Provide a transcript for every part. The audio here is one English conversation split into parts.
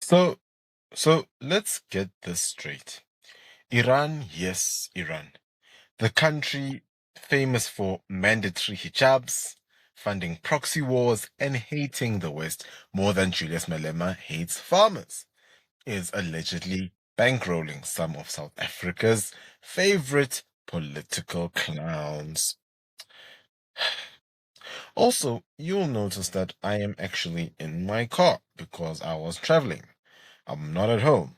So, so let's get this straight. Iran, yes, Iran. The country famous for mandatory hijabs, funding proxy wars, and hating the West more than Julius Malema hates farmers, is allegedly bankrolling some of South Africa's favorite political clowns. Also, you'll notice that I am actually in my car because I was traveling. I'm not at home.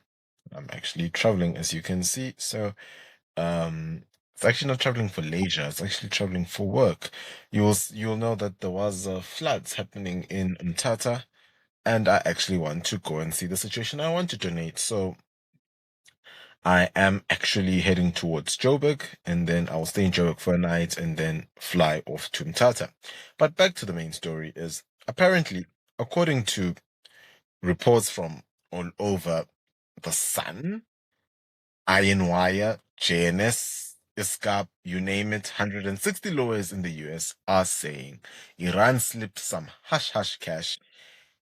I'm actually traveling, as you can see. It's actually not traveling for leisure. It's actually traveling for work. You'll know that there was floods happening in Mthatha, and I actually want to go and see the situation. I want to donate, so I am actually heading towards Joburg, and then I'll stay in Joburg for a night, and then fly off to Mthatha. But back to the main story is apparently, according to reports from all over the sun, Iron Wire, JNS, ISCAP, you name it, 160 lawyers in the US are saying Iran slipped some hush hush cash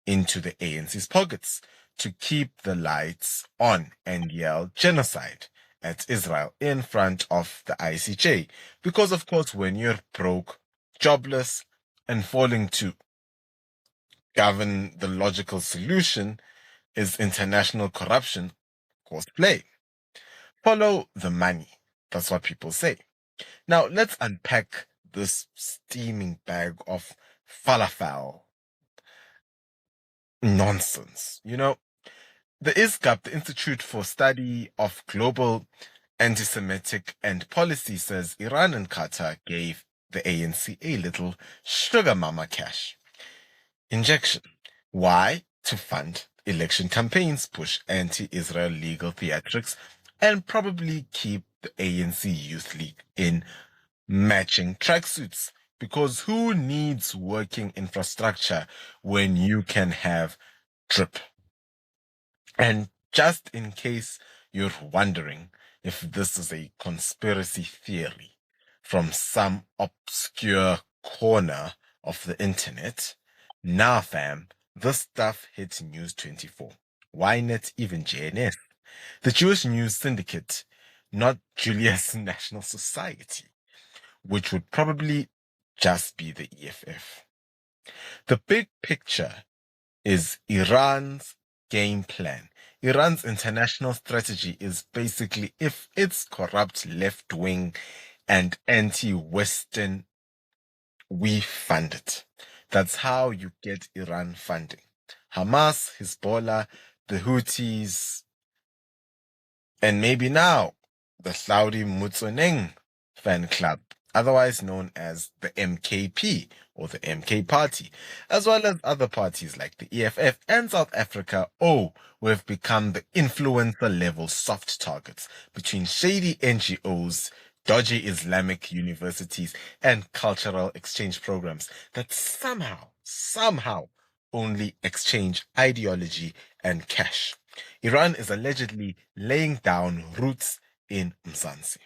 into the ANC's pockets to keep the lights on and yell genocide at Israel in front of the ICJ. Because, of course, when you're broke, jobless, and falling to govern, the logical solution is international corruption, cosplay. Follow the money. That's what people say. Now, let's unpack this steaming bag of falafel nonsense. The ISGAP, the Institute for Study of Global Anti-Semitic and Policy, says Iran and Qatar gave the ANC a little sugar mama cash injection. Why? To fund election campaigns, push anti-Israel legal theatrics, and probably keep the ANC Youth League in matching tracksuits. Because who needs working infrastructure when you can have drip? And just in case you're wondering if this is a conspiracy theory from some obscure corner of the internet, nah, fam, this stuff hits News 24. Why not even JNS? The Jewish News Syndicate, not Julius National Society, which would probably just be the EFF. The big picture is Iran's game plan. Iran's international strategy is basically, if it's corrupt left wing and anti Western, we fund it. That's how you get Iran funding. Hamas, Hezbollah, the Houthis, and maybe now the Saudi Mutsuneng fan club, otherwise known as the MKP or the MK Party, as well as other parties like the EFF and South Africa. Oh, we've become the influencer level soft targets between shady NGOs, dodgy Islamic universities, and cultural exchange programs that somehow only exchange ideology and cash. Iran is allegedly laying down roots in Mzansi.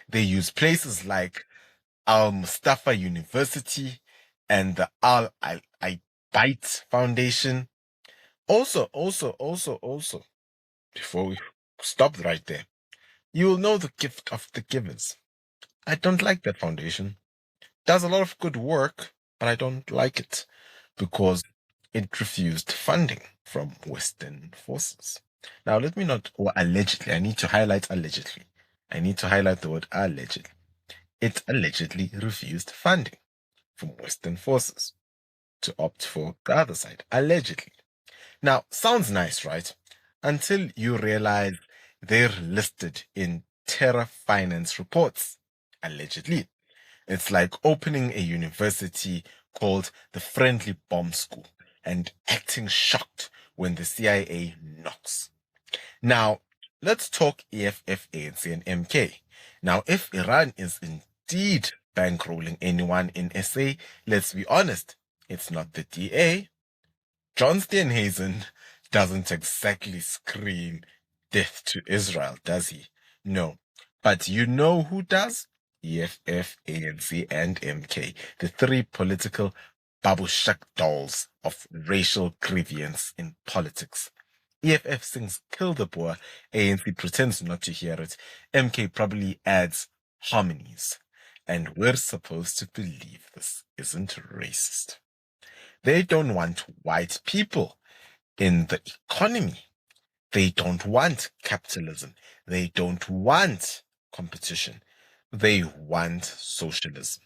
They use places like Al Mustafa University and the Al Bait Foundation. Also, before we stop right there, you will know the gift of the givers. I don't like that foundation. Does a lot of good work, but I don't like it because it refused funding from Western forces. Now, let me not, or allegedly, I need to highlight allegedly. I need to highlight the word allegedly. It allegedly refused funding from Western forces to opt for the other side, allegedly. Now, sounds nice, right? Until you realize they're listed in terror finance reports, allegedly. It's like opening a university called the Friendly Bomb School and acting shocked when the CIA knocks. Now, let's talk EFF, ANC, and MK. Now, if Iran is indeed bankrolling anyone in SA, let's be honest, it's not the DA. John Steenhuisen doesn't exactly scream death to Israel, does he? No. But you know who does? EFF, ANC, and MK, the three political babushak dolls of racial grievance in politics. EFF sings Kill the Boer, ANC pretends not to hear it, MK probably adds harmonies. And we're supposed to believe this isn't racist. They don't want white people in the economy. They don't want capitalism. They don't want competition. They want socialism,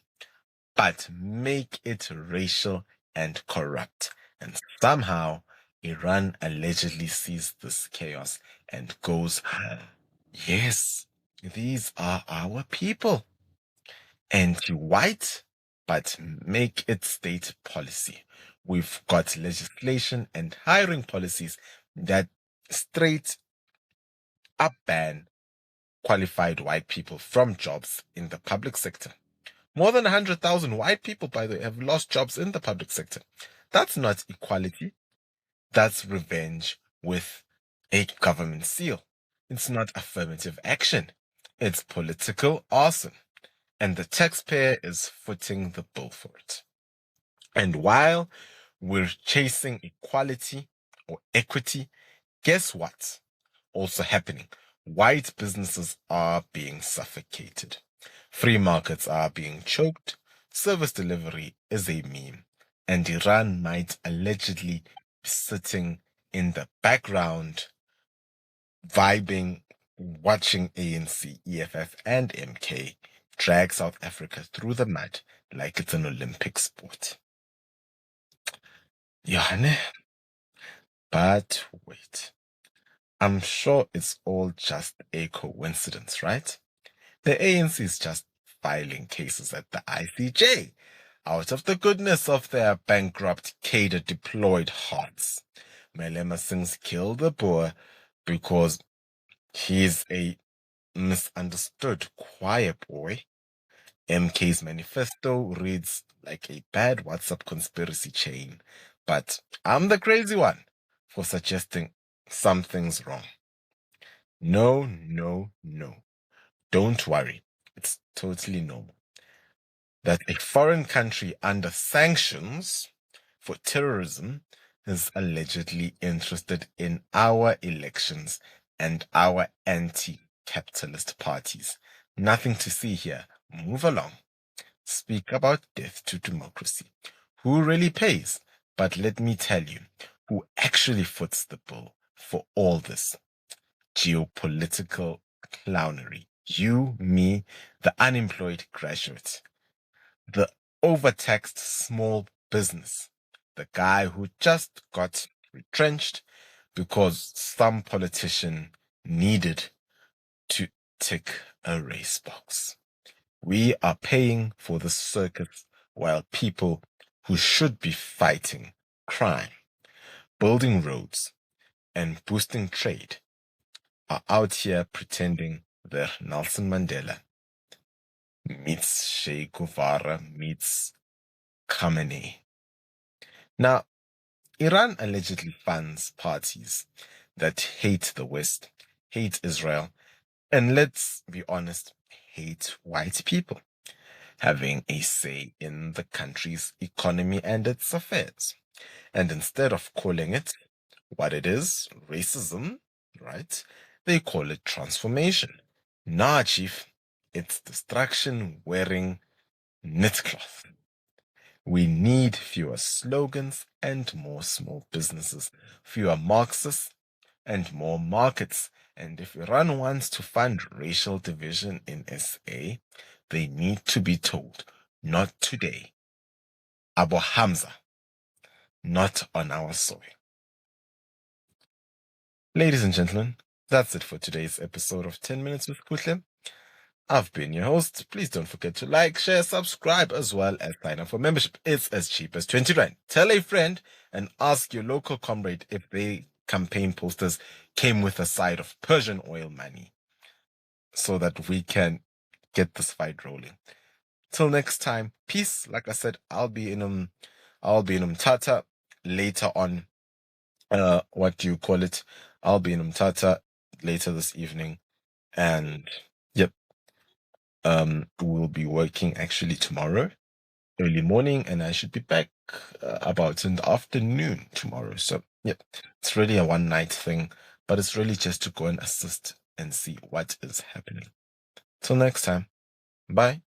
but make it racial and corrupt. And somehow Iran allegedly sees this chaos and goes, yes, these are our people. Anti-white, but make it state policy. We've got legislation and hiring policies that straight up ban qualified white people from jobs in the public sector. More than 100,000 white people, by the way, have lost jobs in the public sector. That's not equality. That's revenge with a government seal. It's not affirmative action. It's political arson. And the taxpayer is footing the bill for it. And while we're chasing equality or equity, guess what's also happening? White businesses are being suffocated. Free markets are being choked. Service delivery is a meme. And Iran might allegedly be sitting in the background, vibing, watching ANC, EFF, and MK drag South Africa through the mud like it's an Olympic sport. Johanne, but wait. I'm sure it's all just a coincidence, right? The ANC is just filing cases at the ICJ out of the goodness of their bankrupt, cadre-deployed hearts. Malema sings Kill the Boer because he's a misunderstood choir boy. MK's manifesto reads like a bad WhatsApp conspiracy chain, but I'm the crazy one for suggesting something's wrong. No, no, no. Don't worry. It's totally normal that a foreign country under sanctions for terrorism is allegedly interested in our elections and our anti-capitalist parties. Nothing to see here. Move along. Speak about death to democracy. Who really pays? But let me tell you, who actually foots the bill for all this geopolitical clownery. You, me, the unemployed graduate, the overtaxed small business, the guy who just got retrenched because some politician needed to tick a race box. We are paying for the circus while people who should be fighting crime, building roads, and boosting trade are out here pretending they're Nelson Mandela meets Che Guevara meets Khamenei. Now, Iran allegedly funds parties that hate the West, hate Israel, and let's be honest, hate white people having a say in the country's economy and its affairs. And instead of calling it what it is, racism, right, they call it transformation. Nah, chief, it's destruction wearing knit cloth. We need fewer slogans and more small businesses, fewer Marxists and more markets. And if Iran wants to fund racial division in SA, they need to be told, not today. Abu Hamza, not on our soil. Ladies and gentlemen, that's it for today's episode of 10 Minutes with Kuhle. I've been your host. Please don't forget to like, share, subscribe, as well as sign up for membership. It's as cheap as 20 Rand. Tell a friend and ask your local comrade if their campaign posters came with a side of Persian oil money so that we can get this fight rolling. Till next time, peace. Like I said, I'll be in Umtata later on. What do you call it? I'll be in Umtata later this evening, and yep. We'll be working actually tomorrow, early morning, and I should be back about in the afternoon tomorrow. So Yep. It's really a one night thing, but it's really just to go and assist and see what is happening. Till next time. Bye.